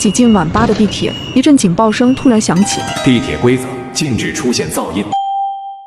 挤进晚八的地铁，一阵警报声突然响起。地铁规则：禁止出现噪音。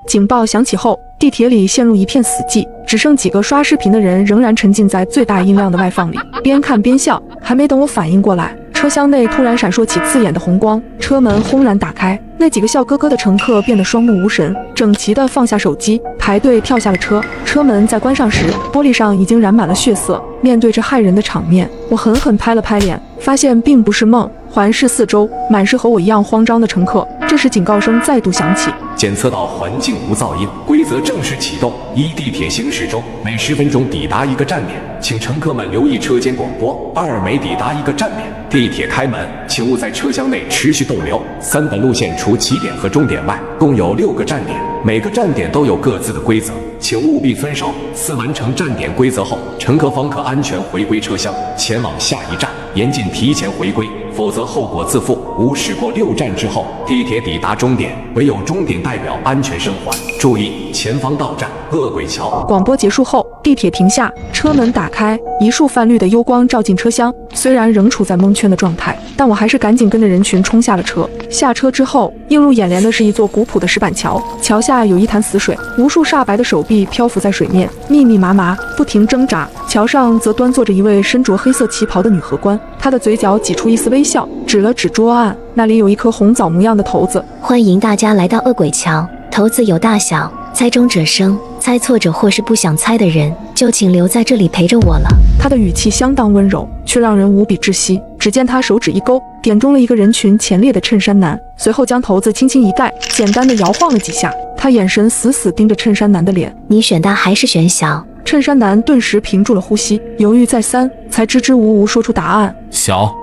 警报响起后，地铁里陷入一片死寂，只剩几个刷视频的人仍然沉浸在最大音量的外放里，边看边笑。还没等我反应过来，车厢内突然闪烁起刺眼的红光，车门轰然打开，那几个笑呵呵的乘客变得双目无神，整齐地放下手机，排队跳下了车。车门在关上时，玻璃上已经染满了血色。面对这骇人的场面，我狠狠拍了拍脸，发现并不是梦。环视四周，满是和我一样慌张的乘客。这时警告声再度响起，检测到环境无噪音，规则正式启动。一、地铁行驶中，每10分钟抵达一个站点，请乘客们留意车间广播。2、每抵达一个站点，地铁开门，请勿在车厢内持续逗留。3、本路线除起点和终点外，共有6个站点，每个站点都有各自的规则，请务必遵守。4、完成站点规则后，乘客方可安全回归车厢，前往下一站，严禁提前回归，否则后果自负。5、驶过6站之后，地铁抵达终点，唯有终点代表安全生还。注意，前方到站恶鬼桥。广播结束后，地铁停下，车门打开，一束泛绿的幽光照进车厢。虽然仍处在蒙圈的状态，但我还是赶紧跟着人群冲下了车。下车之后，映入眼帘的是一座古朴的石板桥，桥下有一潭死水，无数煞白的手臂漂浮在水面，密密麻麻，不停挣扎。桥上则端坐着一位身着黑色旗袍的女荷官，她的嘴角挤出一丝微笑，指了指桌案，那里有一颗红枣模样的骰子。欢迎大家来到恶鬼桥，骰子有大小，猜中者生，猜错者或是不想猜的人，就请留在这里陪着我了。他的语气相当温柔，却让人无比窒息。只见他手指一勾，点中了一个人群前列的衬衫男，随后将骰子轻轻一盖，简单的摇晃了几下。他眼神死死盯着衬衫男的脸。你选大还是选小？衬衫男顿时屏住了呼吸，犹豫再三，才支支吾吾说出答案：小。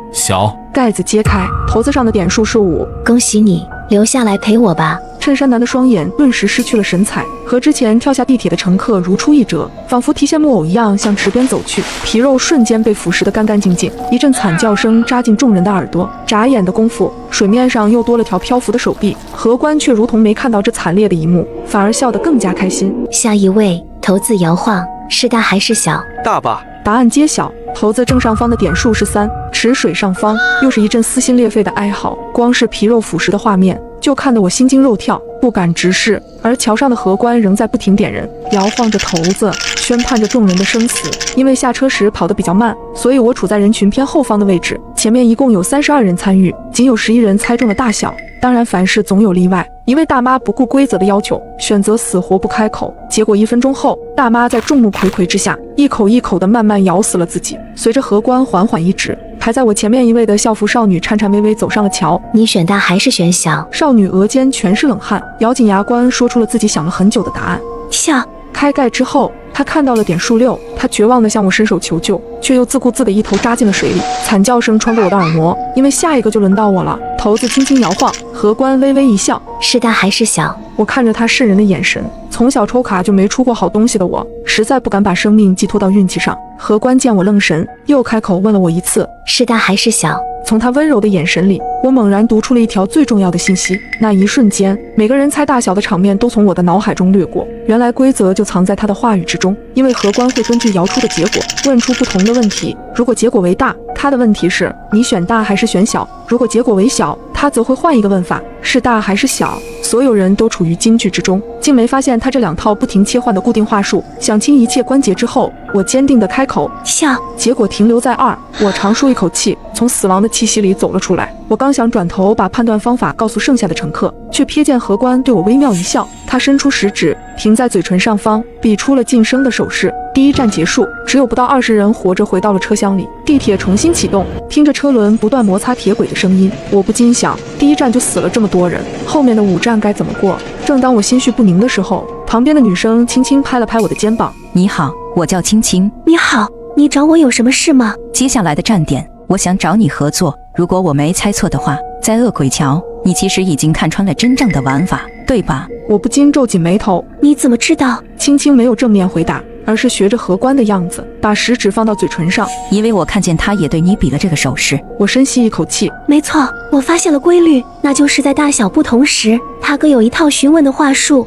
盖子揭开，骰子上的点数是5。恭喜你，留下来陪我吧。衬衫男的双眼顿时失去了神采，和之前跳下地铁的乘客如出一辙，仿佛提线木偶一样向池边走去，皮肉瞬间被腐蚀得干干净净。一阵惨叫声扎进众人的耳朵，眨眼的功夫，水面上又多了条漂浮的手臂。荷官却如同没看到这惨烈的一幕，反而笑得更加开心。下一位，骰子摇晃，是大还是小？大吧。答案揭晓，骰子正上方的点数是3，池水上方又是一阵撕心裂肺的哀嚎。光是皮肉腐蚀的画面，就看得我心惊肉跳，不敢直视。而桥上的荷官仍在不停点人，摇晃着骰子，宣判着众人的生死。因为下车时跑得比较慢，所以我处在人群偏后方的位置。前面一共有32人参与，仅有11人猜中了大小。当然凡事总有例外，一位大妈不顾规则的要求，选择死活不开口。结果1分钟后，大妈在众目睽睽之下，一口一口地慢慢咬死了自己。随着荷官缓缓一指，排在我前面一位的校服少女颤颤巍巍走上了桥。你选大还是选小？少女额间全是冷汗，咬紧牙关说出了自己想了很久的答案：小。开盖之后，她看到了点数6，她绝望地向我伸手求救，却又自顾自地一头扎进了水里。惨叫声穿过我的耳膜，因为下一个就轮到我了。骰子轻轻摇晃，荷官微微一笑：是大还是小？我看着他渗人的眼神，从小抽卡就没出过好东西的我，实在不敢把生命寄托到运气上。荷官见我愣神，又开口问了我一次：是大还是小？从他温柔的眼神里，我猛然读出了一条最重要的信息。那一瞬间，每个人猜大小的场面都从我的脑海中掠过。原来规则就藏在他的话语之中，因为荷官会根据摇出的结果问出不同的问题。如果结果为大，他的问题是你选大还是选小；如果结果为小，他则会换一个问法，是大还是小。所有人都处于惊惧之中，竟没发现他这2套不停切换的固定话术。想清一切关节之后，我坚定地开口：小。结果停留在2，我长舒一口气，从死亡的气息里走了出来。我刚想转头把判断方法告诉剩下的乘客，却瞥见荷官对我微妙一笑，他伸出食指停在嘴唇上方，比出了晋升的手势。第1站结束，只有不到20人活着回到了车厢里。地铁重新启动，听着车轮不断摩擦铁轨的声音，我不禁想，第1站就死了这么多人，后面的5站该怎么过？正当我心绪不宁的时候，旁边的女生轻轻拍了拍我的肩膀：你好，我叫青青。你好，你找我有什么事吗？接下来的站点，我想找你合作。如果我没猜错的话，在恶鬼桥，你其实已经看穿了真正的玩法，对吧？我不禁皱紧眉头。你怎么知道？青青没有正面回答，而是学着荷官的样子，把食指放到嘴唇上。因为我看见他也对你比了这个手势。我深吸一口气。没错，我发现了规律，那就是在大小不同时，他各有一套询问的话术。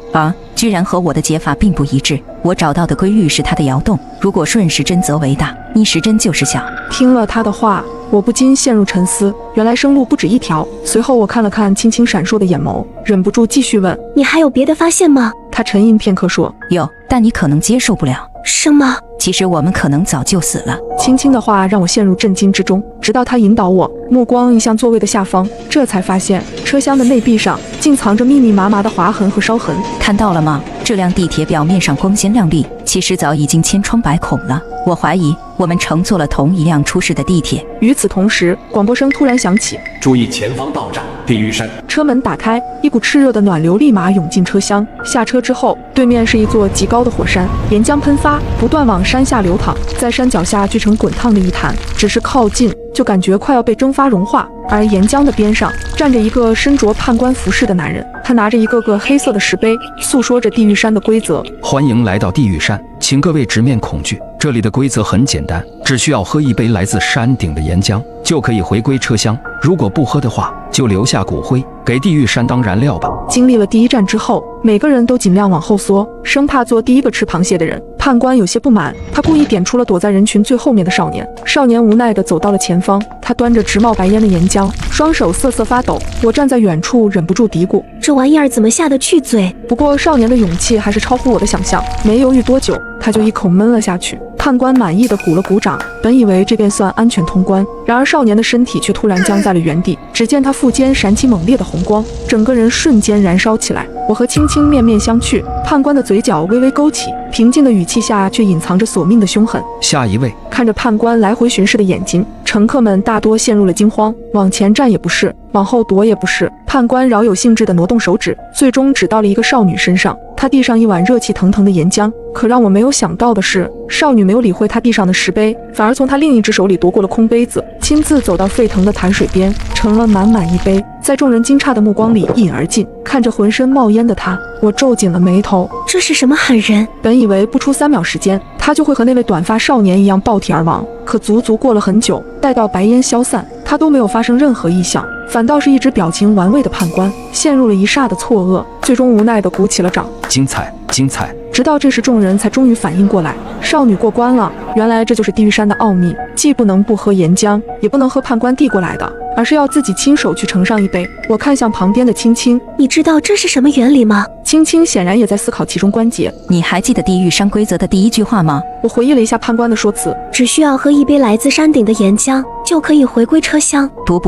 居然和我的解法并不一致。我找到的规律是它的摇动，如果顺时针则为大，你时针就是小。听了他的话，我不禁陷入沉思，原来生路不止一条。随后我看了看青青闪烁的眼眸，忍不住继续问：你还有别的发现吗？他沉吟片刻说：有，但你可能接受不了。什么？其实我们可能早就死了。青青的话让我陷入震惊之中，直到他引导我，目光移向座位的下方，这才发现车厢的内壁上竟藏着密密麻麻的划痕和烧痕。看到了吗？这辆地铁表面上光鲜亮丽，其实早已经千疮百孔了。我怀疑我们乘坐了同一辆出事的地铁。与此同时，广播声突然响起：注意前方到站地狱山。车门打开，一股炽热的暖流立马涌进车厢。下车之后，对面是一座极高的火山，岩浆喷发，不断往山下流淌，在山脚下聚成滚烫的一潭，只是靠近就感觉快要被蒸发融化。而岩浆的边上站着一个身着判官服饰的男人，他拿着一个个黑色的石碑，诉说着地狱山的规则。欢迎来到地狱山，请各位直面恐惧。这里的规则很简单，只需要喝一杯来自山顶的岩浆，就可以回归车厢。如果不喝的话，就留下骨灰，给地狱山当燃料吧。经历了第一站之后，每个人都尽量往后缩，生怕做第一个吃螃蟹的人。判官有些不满，他故意点出了躲在人群最后面的少年。少年无奈地走到了前方，他端着直冒白烟的岩浆，双手瑟瑟发抖。我站在远处，忍不住嘀咕：这玩意儿怎么下得去嘴？不过少年的勇气还是超乎我的想象，没犹豫多久，他就一口闷了下去。判官满意的鼓了鼓掌，本以为这便算安全通关，然而少年的身体却突然僵在了原地。只见他腹间闪起猛烈的红光，整个人瞬间燃烧起来。我和青青面面相觑，判官的嘴角微微勾起，平静的语气下却隐藏着索命的凶狠。下一位。看着判官来回巡视的眼睛，乘客们大多陷入了惊慌，往前站也不是，往后躲也不是。判官饶有兴致地挪动手指，最终指到了一个少女身上。他递上一碗热气腾腾的岩浆，可让我没有想到的是，少女没有理会他递上的石碑，反而从他另一只手里夺过了空杯子，亲自走到沸腾的潭水边，盛了满满一杯，在众人惊诧的目光里一饮而尽。看着浑身冒烟的他，我皱紧了眉头。这是什么狠人？本以为不出3秒时间，他就会和那位短发少年一样爆体而亡，可足足过了很久，待到白烟消散，他都没有发生任何异响，反倒是一直表情玩味的判官陷入了一霎的错愕，最终无奈地鼓起了掌。精彩，精彩！直到这时，众人才终于反应过来，少女过关了。原来这就是地狱山的奥秘，既不能不喝岩浆，也不能喝判官递过来的，而是要自己亲手去盛上一杯。我看向旁边的青青，你知道这是什么原理吗？青青显然也在思考其中关节。你还记得地狱山规则的第一句话吗？我回忆了一下判官的说辞，只需要喝一杯来自山顶的岩浆，就可以回归车厢。不，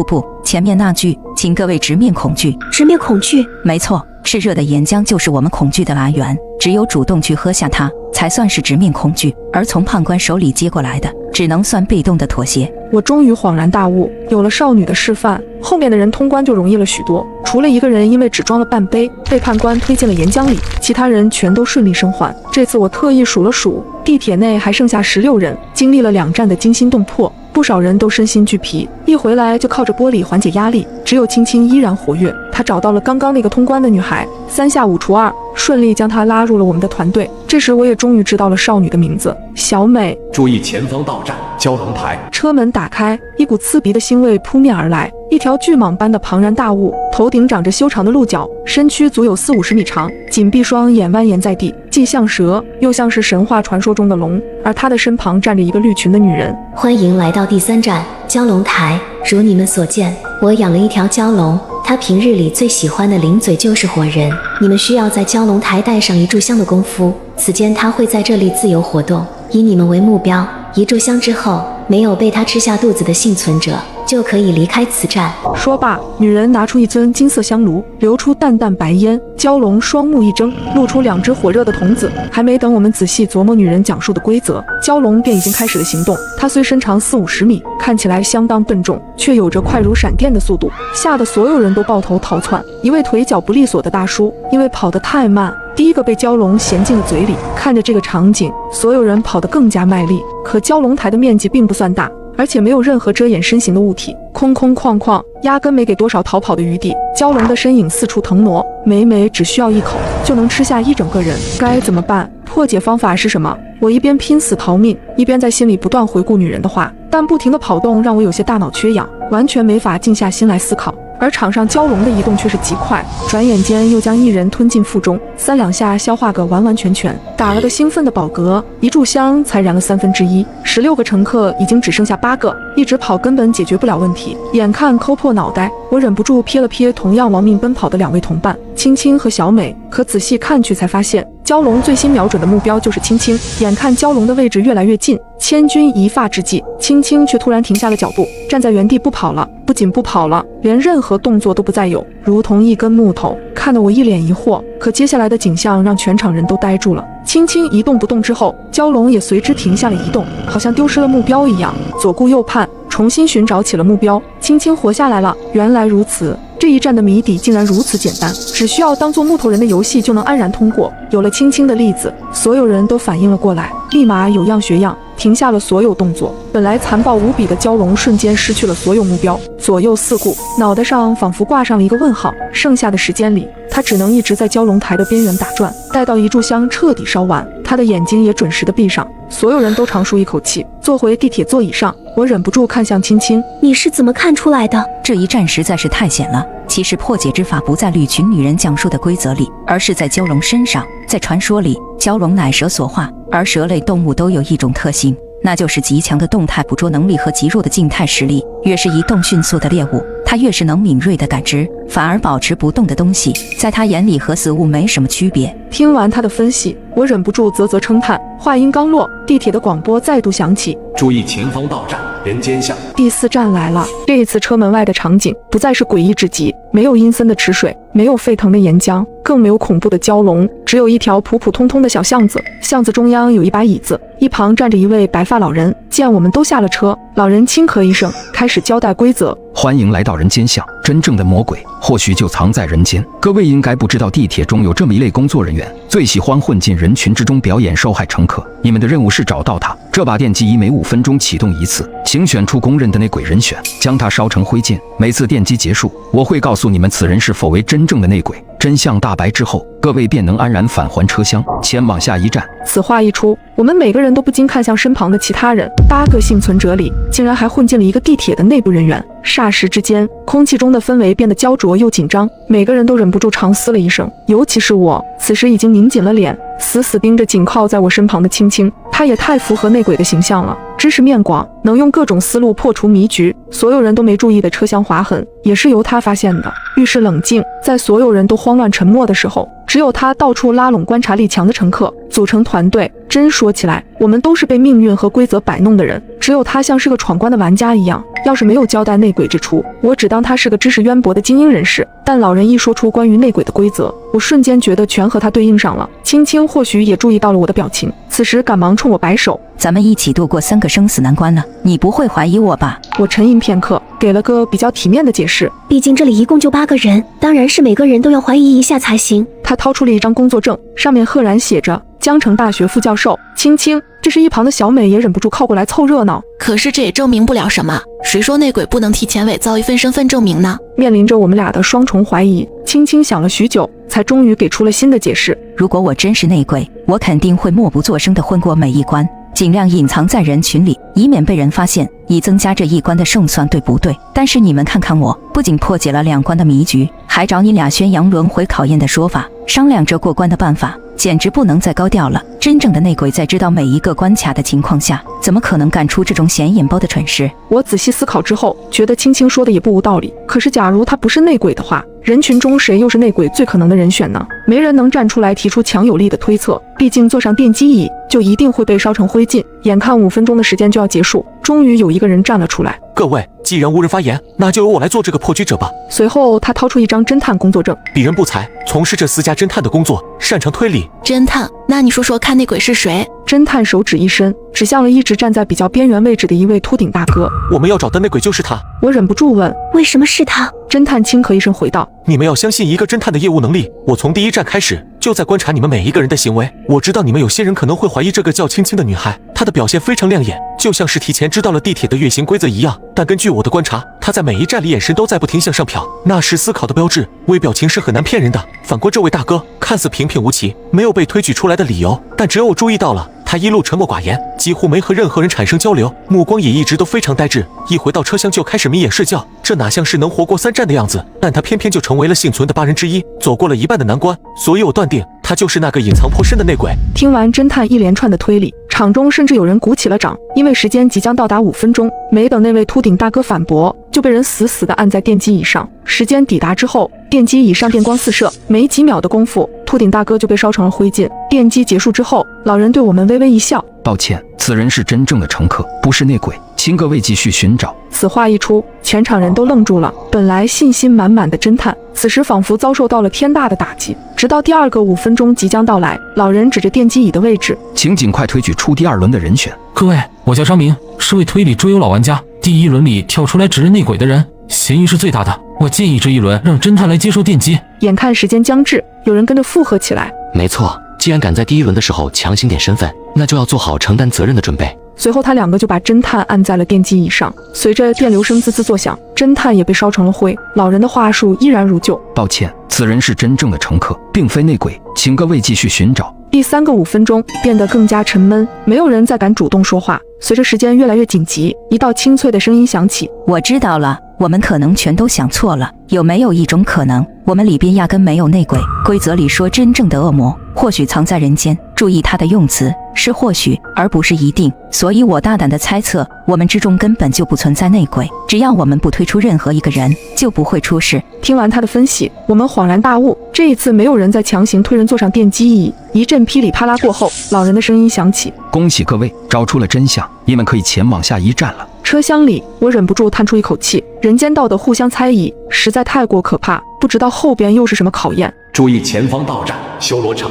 前面那句，请各位直面恐惧。直面恐惧？没错，炽热的岩浆就是我们恐惧的来源，只有主动去喝下它，才算是直面恐惧，而从判官手里接过来的，只能算被动的妥协。我终于恍然大悟，有了少女的示范，后面的人通关就容易了许多。除了一个人因为只装了半杯，被判官推进了岩浆里，其他人全都顺利生还。这次我特意数了数，地铁内还剩下16人，经历了2站的惊心动魄，不少人都身心俱疲，一回来就靠着玻璃缓解压力。只有青青依然活跃，她找到了刚刚那个通关的女孩，3下5除2，顺利将她拉入了我们的团队。这时我也终于知道了少女的名字，小美。注意前方到站蛟龙台。车门打开，一股刺鼻的腥味扑面而来，一条巨蟒般的庞然大物，头顶长着修长的鹿角，身躯足有40-50米长，紧闭双眼蜿蜒在地，既像蛇，又像是神话传说中的龙。而他的身旁站着一个绿裙的女人。欢迎来到第3站蛟龙台。如你们所见，我养了一条蛟龙，它平日里最喜欢的零嘴就是活人。你们需要在蛟龙台待上1炷香的功夫，此间它会在这里自由活动，以你们为目标。1炷香之后，没有被它吃下肚子的幸存者就可以离开此站。说罢，女人拿出一尊金色香炉，流出淡淡白烟。蛟龙双目一睁，露出2只火热的瞳子。还没等我们仔细琢磨女人讲述的规则，蛟龙便已经开始了行动。它虽身长40-50米，看起来相当笨重，却有着快如闪电的速度，吓得所有人都抱头逃窜。一位腿脚不利索的大叔，因为跑得太慢，第一个被蛟龙衔进了嘴里。看着这个场景，所有人跑得更加卖力。可蛟龙台的面积并不算大，而且没有任何遮掩身形的物体，空空旷旷，压根没给多少逃跑的余地。蛟龙的身影四处腾挪，每每只需要一口就能吃下1整个人。该怎么办？破解方法是什么？我一边拼死逃命，一边在心里不断回顾女人的话，但不停的跑动让我有些大脑缺氧，完全没法静下心来思考。而场上蛟龙的移动却是极快，转眼间又将一人吞进腹中，3两下消化个完完全全，打了个兴奋的饱嗝，一炷香才燃了1/3，16个乘客已经只剩下8个，一直跑根本解决不了问题。眼看抠破脑袋，我忍不住瞥了瞥同样亡命奔跑的2位同伴青青和小美，可仔细看去才发现，蛟龙最新瞄准的目标就是青青。眼看蛟龙的位置越来越近，千钧一发之际，青青却突然停下了脚步，站在原地不跑了。不仅不跑了，连任何动作都不再有，如同一根木头，看得我一脸疑惑。可接下来的景象让全场人都呆住了。青青一动不动之后，蛟龙也随之停下了移动，好像丢失了目标一样，左顾右盼，重新寻找起了目标。青青活下来了，原来如此。这一战的谜底竟然如此简单，只需要当做木头人的游戏就能安然通过。有了青青的例子，所有人都反应了过来，立马有样学样，停下了所有动作。本来残暴无比的蛟龙瞬间失去了所有目标，左右四顾，脑袋上仿佛挂上了一个问号。剩下的时间里，他只能一直在蛟龙台的边缘打转，待到一炷香彻底烧完，他的眼睛也准时的闭上。所有人都长舒一口气，坐回地铁座椅上，我忍不住看向青青：“你是怎么看出来的？”这一战实在是太险了。其实破解之法不在绿群女人讲述的规则里，而是在蛟龙身上。在传说里，蛟龙乃蛇所化，而蛇类动物都有一种特性，那就是极强的动态捕捉能力和极弱的静态实力。越是移动迅速的猎物，它越是能敏锐地感知，反而保持不动的东西，在它眼里和死物没什么区别。听完他的分析，我忍不住啧啧称叹。话音刚落，地铁的广播再度响起：“注意前方到站，人间巷。”第4站来了。这一次车门外的场景不再是诡异至极，没有阴森的池水，没有沸腾的岩浆，更没有恐怖的蛟龙，只有一条普普通通的小巷子。巷子中央有一把椅子，一旁站着一位白发老人。见我们都下了车，老人轻咳一声，开始交代规则：“欢迎来到人间巷，真正的魔鬼或许就藏在人间。各位应该不知道，地铁中有这么一类工作人员，最喜欢混进人群之中表演受害乘客。你们的任务是找到他。这把电击仪每5分钟启动一次，请选出公认的内鬼人选，将他烧成灰烬。每次电击结束，我会告诉你们此人是否为真正的内鬼。真相大白之后，各位便能安然返还车厢，前往下一站。”此话一出，我们每个人都不禁看向身旁的其他人。8个幸存者里，竟然还混进了一个地铁的内部人员。霎时之间，空气中的氛围变得焦灼又紧张，每个人都忍不住长嘶了一声。尤其是我，此时已经拧紧了脸，死死盯着紧靠在我身旁的青青。他也太符合内鬼的形象了，知识面广，能用各种思路破除迷局。所有人都没注意的车厢划痕，也是由他发现的。遇事冷静，在所有人都慌乱沉默的时候，只有他到处拉拢观察力强的乘客，组成团队。真说起来，我们都是被命运和规则摆弄的人，只有他像是个闯关的玩家一样。要是没有交代内鬼之处，我只当他是个知识渊博的精英人士。但老人一说出关于内鬼的规则，我瞬间觉得全和他对应上了。青青或许也注意到了我的表情，此时赶忙冲我摆手：“咱们一起度过3个生死难关了，你不会怀疑我吧？”我沉吟片刻，给了个比较体面的解释：“毕竟这里一共就8个人，当然是每个人都要怀疑一下才行。”他掏出了一张工作证，上面赫然写着江城大学副教授青青。这时一旁的小美也忍不住靠过来凑热闹：“可是这也证明不了什么，谁说内鬼不能提前伪造一份身份证明呢？”面临着我们俩的双重怀疑，青青想了许久，才终于给出了新的解释：“如果我真是内鬼，我肯定会默不作声地混过每一关，尽量隐藏在人群里，以免被人发现，以增加这一关的胜算，对不对？但是你们看看我，不仅破解了2关的迷局，还找你俩宣扬轮回考验的说法，商量着过关的办法，简直不能再高调了。真正的内鬼在知道每一个关卡的情况下，怎么可能干出这种显眼包的蠢事？”我仔细思考之后，觉得青青说的也不无道理。可是假如他不是内鬼的话，人群中谁又是内鬼最可能的人选呢？没人能站出来提出强有力的推测，毕竟坐上电击椅就一定会被烧成灰烬。眼看5分钟的时间就要结束，终于有一个人站了出来：“各位，既然无人发言，那就由我来做这个破局者吧。”随后他掏出一张侦探工作证：“鄙人不才，从事这私家侦探的工作，擅长推理。”侦探？那你说说看，内鬼是谁？侦探手指一伸，指向了一直站在比较边缘位置的一位秃顶大哥：“我们要找的内鬼就是他。”我忍不住问：“为什么是他？”侦探轻咳一声回道：“你们要相信一个侦探的业务能力，我从第1站开始就在观察你们每一个人的行为。我知道你们有些人可能会怀疑这个叫青青的女孩，她的表现非常亮眼，就像是提前知道了地铁的运行规则一样。但根据我的观察，她在每一站里眼神都在不停向上瞟，那是思考的标志。微表情是很难骗人的。反观这位大哥，看似平平无奇，没有被推举出来的理由，但只有我注意到了，他一路沉默寡言，几乎没和任何人产生交流，目光也一直都非常呆滞。一回到车厢就开始眯眼睡觉，这哪像是能活过3战的样子？但他偏偏就成为了幸存的8人之一，走过了一半的难关，所以我断定他就是那个隐藏颇深的内鬼。听完侦探一连串的推理，场中甚至有人鼓起了掌，因为时间即将到达5分钟，没等那位秃顶大哥反驳，就被人死死地按在电机椅上。时间抵达之后，电机椅上电光四射，没几秒的功夫，秃顶大哥就被烧成了灰烬。电机结束之后，老人对我们微微一笑，抱歉，此人是真正的乘客，不是内鬼，请各位继续寻找。此话一出，全场人都愣住了。本来信心满满的侦探，此时仿佛遭受到了天大的打击。直到第2个5分钟即将到来，老人指着电机椅的位置，请尽快推举出第2轮的人选。各位，我叫张明，是位推理桌游老玩家。第1轮里跳出来指认内鬼的人，嫌疑是最大的。我建议这一轮让侦探来接受电击。眼看时间将至，有人跟着附和起来。没错，既然敢在第1轮的时候强行点身份，那就要做好承担责任的准备。随后他2个就把侦探按在了电机椅上，随着电流声滋滋作响，侦探也被烧成了灰。老人的话术依然如旧，抱歉，此人是真正的乘客，并非内鬼，请各位继续寻找。第3个5分钟变得更加沉闷，没有人再敢主动说话。随着时间越来越紧急，一道清脆的声音响起：我知道了，我们可能全都想错了。有没有一种可能，我们里边压根没有内鬼？规则里说真正的恶魔或许藏在人间，注意他的用词，是或许而不是一定。所以我大胆的猜测，我们之中根本就不存在内鬼，只要我们不推出任何一个人，就不会出事。听完他的分析，我们恍然大悟，这一次没有人再强行推人坐上电机椅。一阵噼里啪啦过后，老人的声音响起：恭喜各位，找出了真相，你们可以前往下一站了。车厢里，我忍不住叹出一口气，人间道德互相猜疑，实在太过可怕，不知道后边又是什么考验。注意前方到站修罗城。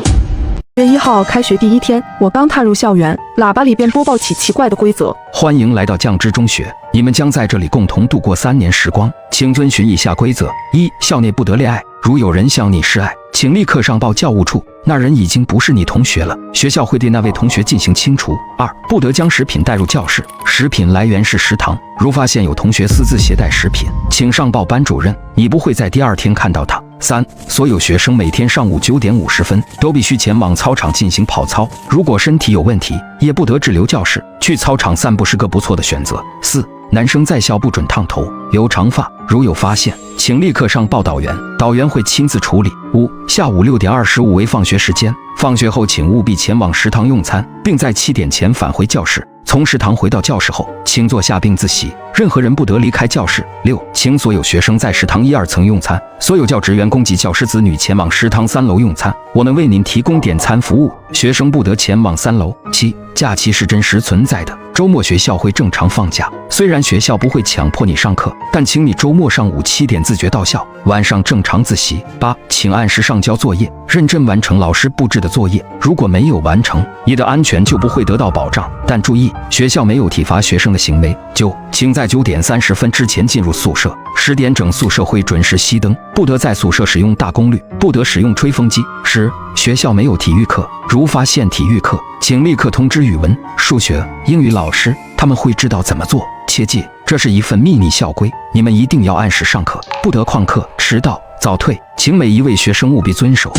1月1号开学第1天，我刚踏入校园，喇叭里便播报起奇怪的规则：欢迎来到降之中学，你们将在这里共同度过3年时光，请遵循以下规则：1. 校内不得恋爱，如有人向你示爱，请立刻上报教务处，那人已经不是你同学了，学校会对那位同学进行清除。2. 不得将食品带入教室，食品来源是食堂，如发现有同学私自携带食品，请上报班主任，你不会在第2天看到他。3. 所有学生每天上午9点50分都必须前往操场进行跑操，如果身体有问题，也不得滞留教室，去操场散步是个不错的选择。4. 男生在校不准烫头、留长发，如有发现，请立刻上报导员，导员会亲自处理。5. 下午6点25为放学时间，放学后请务必前往食堂用餐，并在7点前返回教室。从食堂回到教室后，请坐下并自习，任何人不得离开教室。6. 请所有学生在食堂1、2层用餐，所有教职员工及教师子女前往食堂3楼用餐，我们为您提供点餐服务，学生不得前往3楼。7. 假期是真实存在的，周末学校会正常放假，虽然学校不会强迫你上课，但请你周末上午7点自觉到校，晚上正常自习。8. 请按时上交作业，认真完成老师布置的作业，如果没有完成，你的安全就不会得到保障。但注意，学校没有体罚学生的行为。9. 请在9点30分之前进入宿舍，10点整宿舍会准时熄灯，不得在宿舍使用大功率，不得使用吹风机。10. 学校没有体育课，如发现体育课，请立刻通知语文、数学、英语老师，他们会知道怎么做。切记，这是一份秘密校规，你们一定要按时上课，不得旷课、迟到、早退，请每一位学生务必遵守。